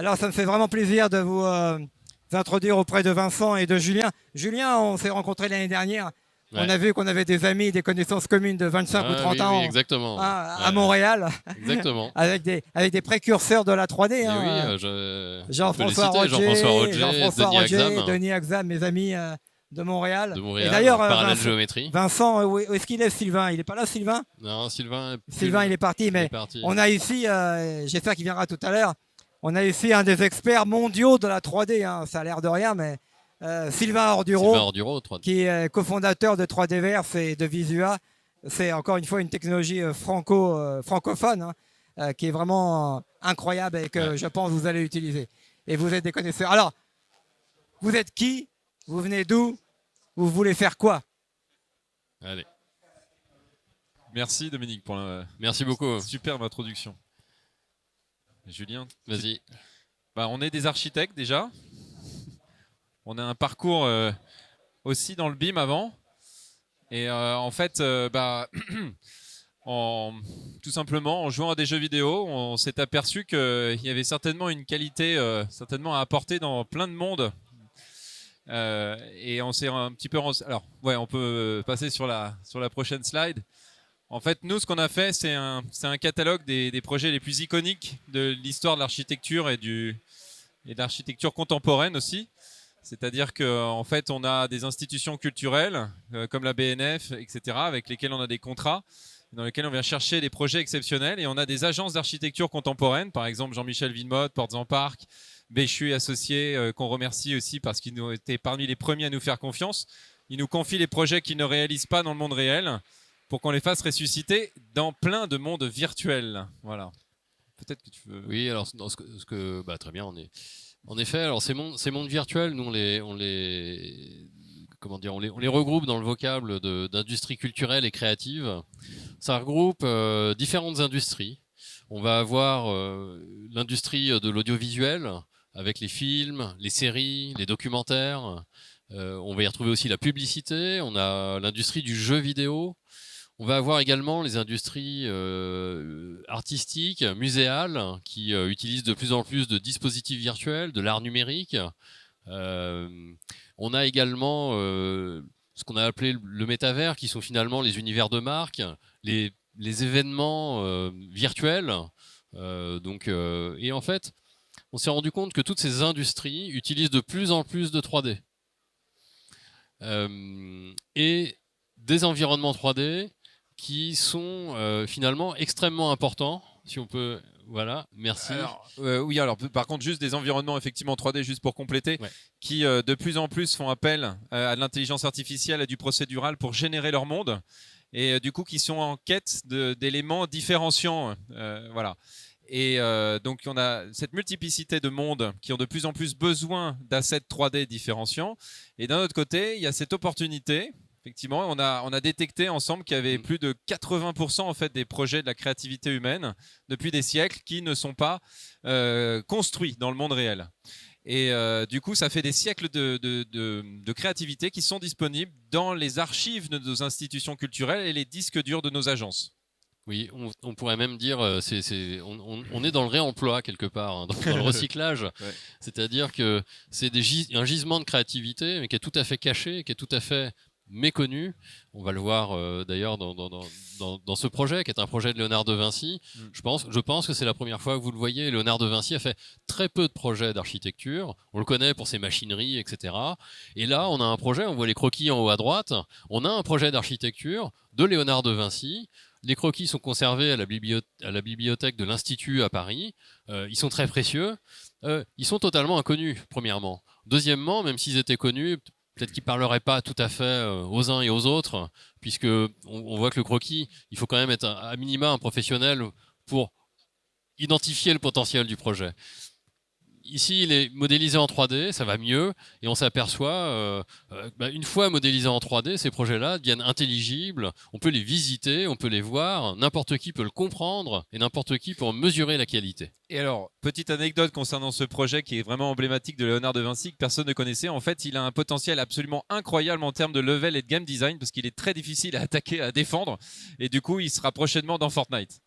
Alors, ça me fait vraiment plaisir de vous introduire auprès de Vincent et de Julien. Julien, on s'est rencontrés l'année dernière. On Ouais. a vu qu'on avait des amis, des connaissances communes de 25 ou Ah 30 oui, oui, ans exactement. hein, Ouais, à Montréal, exactement. avec des précurseurs de la 3D. Et oui, Hein, on peut les Jean-François citer, Jean-François Roger, Roger, Jean-François Denis Roger, Axam Denis Axam, mes amis de Montréal. de Et Montréal, d'ailleurs, Parallèle Vincent, Géométrie. Vincent où est-ce qu'il est, Sylvain? Il n'est pas là, Sylvain? Non, Sylvain, Sylvain, il est parti, est mais parti. on a ici, j'espère qu'il viendra tout à l'heure, on a ici un des experts mondiaux de la 3D, hein, ça a l'air de rien, mais Sylvain Orduro, Sylvain Orduro, 3D. qui est cofondateur de 3Dverse et de Visua. C'est encore une fois une technologie francophone hein, qui est vraiment incroyable et que je pense que vous allez utiliser. Et vous êtes des connaisseurs. Alors, vous êtes qui? Vous venez d'où? Vous voulez faire quoi? Allez. Merci Dominique pour la Merci beaucoup. superbe introduction. Julien, Vas-y. on est des architectes déjà. On a un parcours aussi dans le BIM avant. Et en fait, tout simplement, en jouant à des jeux vidéo, on s'est aperçu qu'il y avait certainement une qualité certainement à apporter dans plein de mondes. Et on s'est un petit peu... Alors, ouais, on peut passer sur la prochaine slide. En fait, nous, ce qu'on a fait, c'est un catalogue des projets les plus iconiques de l'histoire de l'architecture et de l'architecture contemporaine aussi. C'est-à-dire qu'en fait, on a des institutions culturelles comme la BNF, etc., avec lesquelles on a des contrats, dans lesquels on vient chercher des projets exceptionnels. Et on a des agences d'architecture contemporaine, par exemple Jean-Michel Villemotte, Portes en Parc, Béchu et Associés, qu'on remercie aussi parce qu'ils ont été parmi les premiers à nous faire confiance. Ils nous confient les projets qu'ils ne réalisent pas dans le monde réel pour qu'on les fasse ressusciter dans plein de mondes virtuels. Voilà. Peut-être que tu veux... Oui, alors très bien, en effet, alors ces mondes virtuels, nous on les regroupe dans le vocable d'industrie culturelle et créative. Ça regroupe différentes industries. On va avoir l'industrie de l'audiovisuel avec les films, les séries, les documentaires. On va y retrouver aussi la publicité. On a l'industrie du jeu vidéo. On va avoir également les industries artistiques, muséales, qui utilisent de plus en plus de dispositifs virtuels, de l'art numérique. On a également ce qu'on a appelé le métavers, qui sont finalement les univers de marque, les événements virtuels. Et en fait, on s'est rendu compte que toutes ces industries utilisent de plus en plus de 3D. Et des environnements 3D qui sont finalement extrêmement importants, si on peut... Voilà, merci. Alors, par contre, juste des environnements effectivement 3D, juste pour compléter, qui de plus en plus font appel à de l'intelligence artificielle et du procédural pour générer leur monde, et du coup qui sont en quête d'éléments différenciants. Voilà. Et donc on a cette multiplicité de mondes qui ont de plus en plus besoin d'assets 3D différenciants. Et d'un autre côté, il y a cette opportunité. Effectivement, on a détecté ensemble qu'il y avait plus de 80% en fait des projets de la créativité humaine depuis des siècles qui ne sont pas construits dans le monde réel. Et du coup, ça fait des siècles de créativité qui sont disponibles dans les archives de nos institutions culturelles et les disques durs de nos agences. Oui, on pourrait même dire, on est dans le réemploi quelque part, hein, dans le recyclage. Ouais. C'est-à-dire que c'est un gisement de créativité, mais qui est tout à fait caché, qui est tout à fait méconnu. On va le voir d'ailleurs dans ce projet, qui est un projet de Léonard de Vinci. Je pense que c'est la première fois que vous le voyez. Léonard de Vinci a fait très peu de projets d'architecture. On le connaît pour ses machineries, etc. Et là, on a un projet, on voit les croquis en haut à droite. On a un projet d'architecture de Léonard de Vinci. Les croquis sont conservés à la bibliothèque de l'Institut à Paris. Ils sont très précieux. Ils sont totalement inconnus, premièrement. Deuxièmement, même s'ils étaient connus, peut-être qu'ils ne parleraient pas tout à fait aux uns et aux autres, puisque on voit que le croquis, il faut quand même être à minima un professionnel pour identifier le potentiel du projet. Ici, il est modélisé en 3D, ça va mieux, et on s'aperçoit, une fois modélisé en 3D, ces projets-là deviennent intelligibles, on peut les visiter, on peut les voir, n'importe qui peut le comprendre, et n'importe qui peut en mesurer la qualité. Et alors, petite anecdote concernant ce projet qui est vraiment emblématique de Léonard de Vinci, que personne ne connaissait. En fait, il a un potentiel absolument incroyable en termes de level et de game design, parce qu'il est très difficile à attaquer, à défendre, et du coup, il sera prochainement dans Fortnite.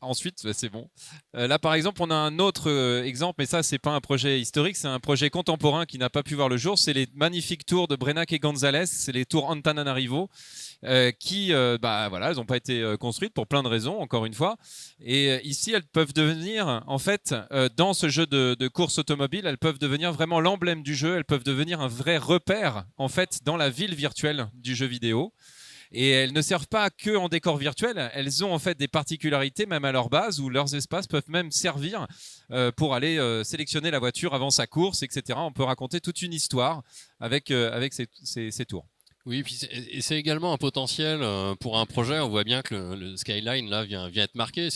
Ensuite, c'est bon. Là, par exemple, on a un autre exemple, mais ça, c'est pas un projet historique, c'est un projet contemporain qui n'a pas pu voir le jour. C'est les magnifiques tours de Brenac et González, c'est les tours Antananarivo, qui, voilà, elles n'ont pas été construites pour plein de raisons, encore une fois. Et ici, elles peuvent devenir, en fait, dans ce jeu de course automobile, elles peuvent devenir vraiment l'emblème du jeu. Elles peuvent devenir un vrai repère, en fait, dans la ville virtuelle du jeu vidéo. Et elles ne servent pas que en décor virtuel, elles ont en fait des particularités même à leur base où leurs espaces peuvent même servir pour aller sélectionner la voiture avant sa course, etc. On peut raconter toute une histoire avec ces tours. Oui, puis c'est également un potentiel pour un projet. On voit bien que le skyline là vient être marqué.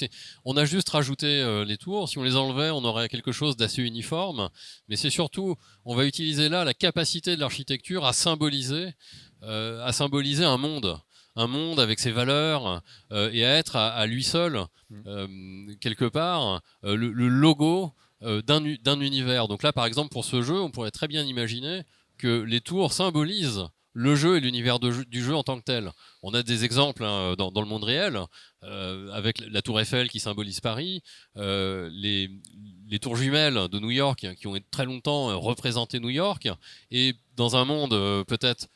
On a juste rajouté les tours. Si on les enlevait, on aurait quelque chose d'assez uniforme. Mais c'est surtout, on va utiliser là la capacité de l'architecture à symboliser un monde avec ses valeurs et à être à lui seul quelque part le logo d'un univers. Donc là, par exemple, pour ce jeu, on pourrait très bien imaginer que les tours symbolisent le jeu et l'univers du jeu en tant que tel. On a des exemples dans le monde réel, avec la tour Eiffel qui symbolise Paris, les tours jumelles de New York qui ont très longtemps représenté New York, et dans un monde peut-être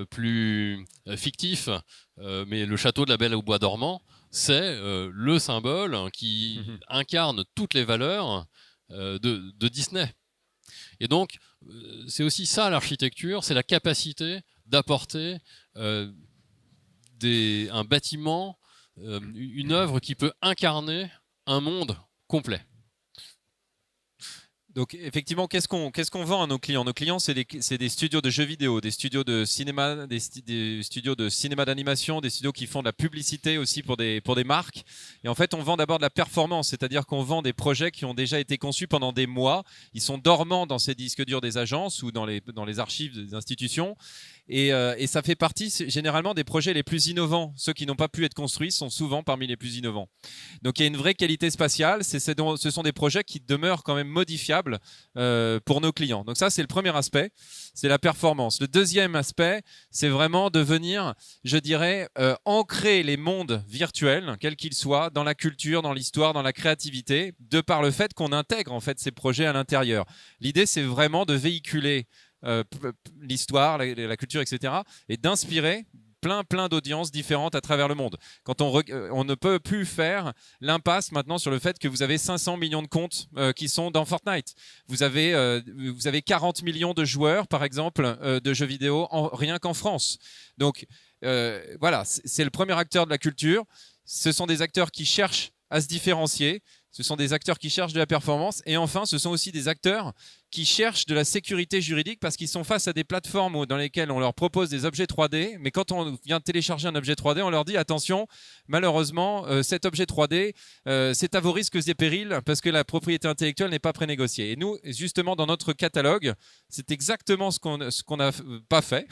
plus fictif, mais le château de la Belle au Bois dormant, c'est le symbole qui incarne toutes les valeurs de Disney. Et donc, c'est aussi ça l'architecture, c'est la capacité d'apporter un bâtiment, une œuvre qui peut incarner un monde complet. Donc effectivement, qu'est-ce qu'on vend à nos clients? Nos clients, c'est des studios de jeux vidéo, des studios de cinéma, des studios de cinéma d'animation, des studios qui font de la publicité aussi pour des marques. Et en fait, on vend d'abord de la performance, c'est-à-dire qu'on vend des projets qui ont déjà été conçus pendant des mois. Ils sont dormants dans ces disques durs des agences ou dans les archives des institutions. Et ça fait partie généralement des projets les plus innovants. Ceux qui n'ont pas pu être construits sont souvent parmi les plus innovants. Donc il y a une vraie qualité spatiale. Ce sont des projets qui demeurent quand même modifiables pour nos clients. Donc ça, c'est le premier aspect, c'est la performance. Le deuxième aspect, c'est vraiment de venir, je dirais, ancrer les mondes virtuels, quels qu'ils soient, dans la culture, dans l'histoire, dans la créativité, de par le fait qu'on intègre en fait ces projets à l'intérieur. L'idée, c'est vraiment de véhiculer l'histoire, la culture, etc., et d'inspirer plein d'audiences différentes à travers le monde. Quand on ne peut plus faire l'impasse maintenant sur le fait que vous avez 500 millions de comptes qui sont dans Fortnite. Vous avez 40 millions de joueurs, par exemple, de jeux vidéo rien qu'en France. Donc voilà, c'est le premier acteur de la culture. Ce sont des acteurs qui cherchent à se différencier. Ce sont des acteurs qui cherchent de la performance. Et enfin, ce sont aussi des acteurs qui cherchent de la sécurité juridique parce qu'ils sont face à des plateformes dans lesquelles on leur propose des objets 3D. Mais quand on vient télécharger un objet 3D, on leur dit attention, malheureusement, cet objet 3D, c'est à vos risques et périls parce que la propriété intellectuelle n'est pas prénégociée. Et nous, justement, dans notre catalogue, c'est exactement ce qu'on n'a pas fait.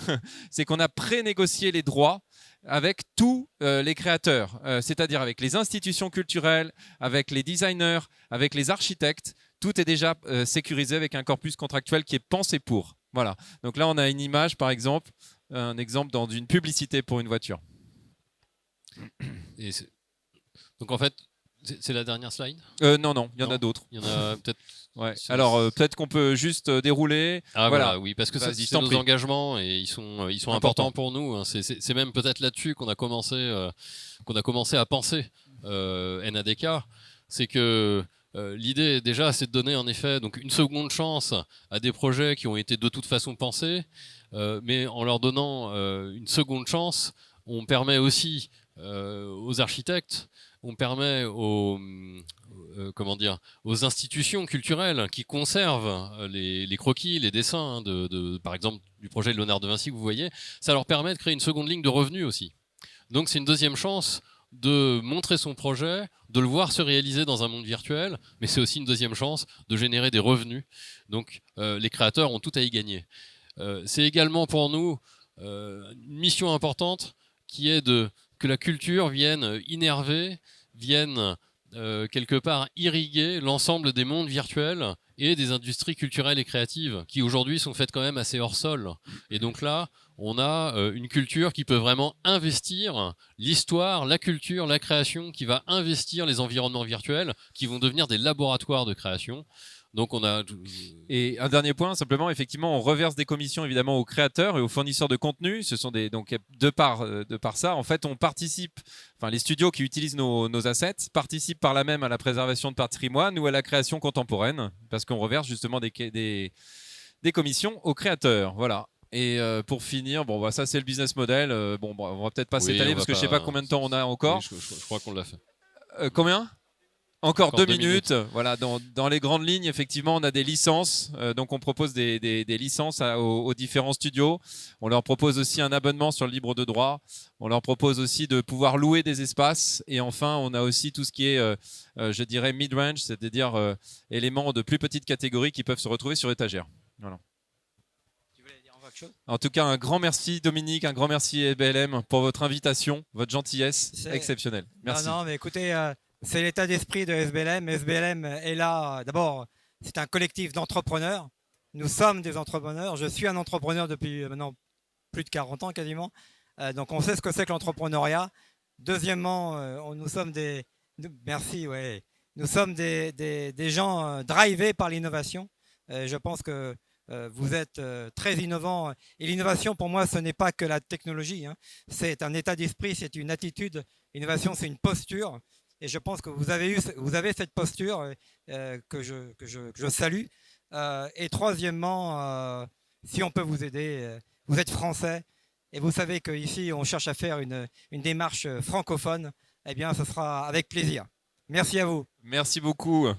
C'est qu'on a prénégocié les droits avec tous les créateurs, c'est-à-dire avec les institutions culturelles, avec les designers, avec les architectes. Tout est déjà sécurisé avec un corpus contractuel qui est pensé pour. Voilà. Donc là, on a une image, par exemple, un exemple dans une publicité pour une voiture. Donc en fait, c'est la dernière slide? Non, il y en a d'autres. Il y en a peut-être. Ouais. Alors peut-être qu'on peut juste dérouler. Ah voilà, oui, parce que c'est nos engagements et ils sont importants pour nous. Hein. C'est même peut-être là-dessus qu'on a commencé à penser NADK. C'est que l'idée déjà, c'est de donner en effet donc une seconde chance à des projets qui ont été de toute façon pensés, mais en leur donnant une seconde chance, on permet aussi aux architectes, on permet aux institutions culturelles qui conservent les croquis, les dessins, par exemple du projet de Léonard de Vinci que vous voyez, ça leur permet de créer une seconde ligne de revenus aussi. Donc c'est une deuxième chance de montrer son projet, de le voir se réaliser dans un monde virtuel, mais c'est aussi une deuxième chance de générer des revenus. Donc les créateurs ont tout à y gagner. C'est également pour nous une mission importante qui est que la culture vienne innerver, vienne quelque part irriguer l'ensemble des mondes virtuels et des industries culturelles et créatives qui aujourd'hui sont faites quand même assez hors sol. Et donc là, on a une culture qui peut vraiment investir l'histoire, la culture, la création, qui va investir les environnements virtuels, qui vont devenir des laboratoires de création. Donc on a... Et un dernier point, simplement, effectivement, on reverse des commissions évidemment aux créateurs et aux fournisseurs de contenu. Ce sont donc de par ça, en fait, on participe. Enfin, les studios qui utilisent nos assets participent par là même à la préservation de patrimoine ou à la création contemporaine, parce qu'on reverse justement des commissions aux créateurs. Voilà. Et pour finir, bon, bah, ça c'est le business model. On va peut-être pas s'étaler parce que je sais pas combien de temps on a encore. Oui, je crois qu'on l'a fait. Combien ? Encore 2 minutes. minutes. Voilà, dans les grandes lignes, effectivement, on a des licences. Donc, on propose des licences aux différents studios. On leur propose aussi un abonnement sur le libre de droit. On leur propose aussi de pouvoir louer des espaces. Et enfin, on a aussi tout ce qui est, je dirais, mid-range, c'est-à-dire éléments de plus petite catégorie qui peuvent se retrouver sur étagère. Voilà. En tout cas, un grand merci Dominique, un grand merci SBLM pour votre invitation, votre gentillesse exceptionnelle. Merci. Non, mais écoutez, c'est l'état d'esprit de SBLM. SBLM est là, d'abord, c'est un collectif d'entrepreneurs. Nous sommes des entrepreneurs. Je suis un entrepreneur depuis maintenant plus de 40 ans quasiment. Donc on sait ce que c'est que l'entrepreneuriat. Deuxièmement, nous sommes des... Merci, ouais. Nous sommes des gens drivés par l'innovation. Je pense que vous êtes très innovants. Et l'innovation, pour moi, ce n'est pas que la technologie. Hein. C'est un état d'esprit, c'est une attitude. L'innovation, c'est une posture. Et je pense que vous avez cette posture que je salue. Et troisièmement, si on peut vous aider, vous êtes français et vous savez qu'ici, on cherche à faire une démarche francophone. Eh bien, ce sera avec plaisir. Merci à vous. Merci beaucoup.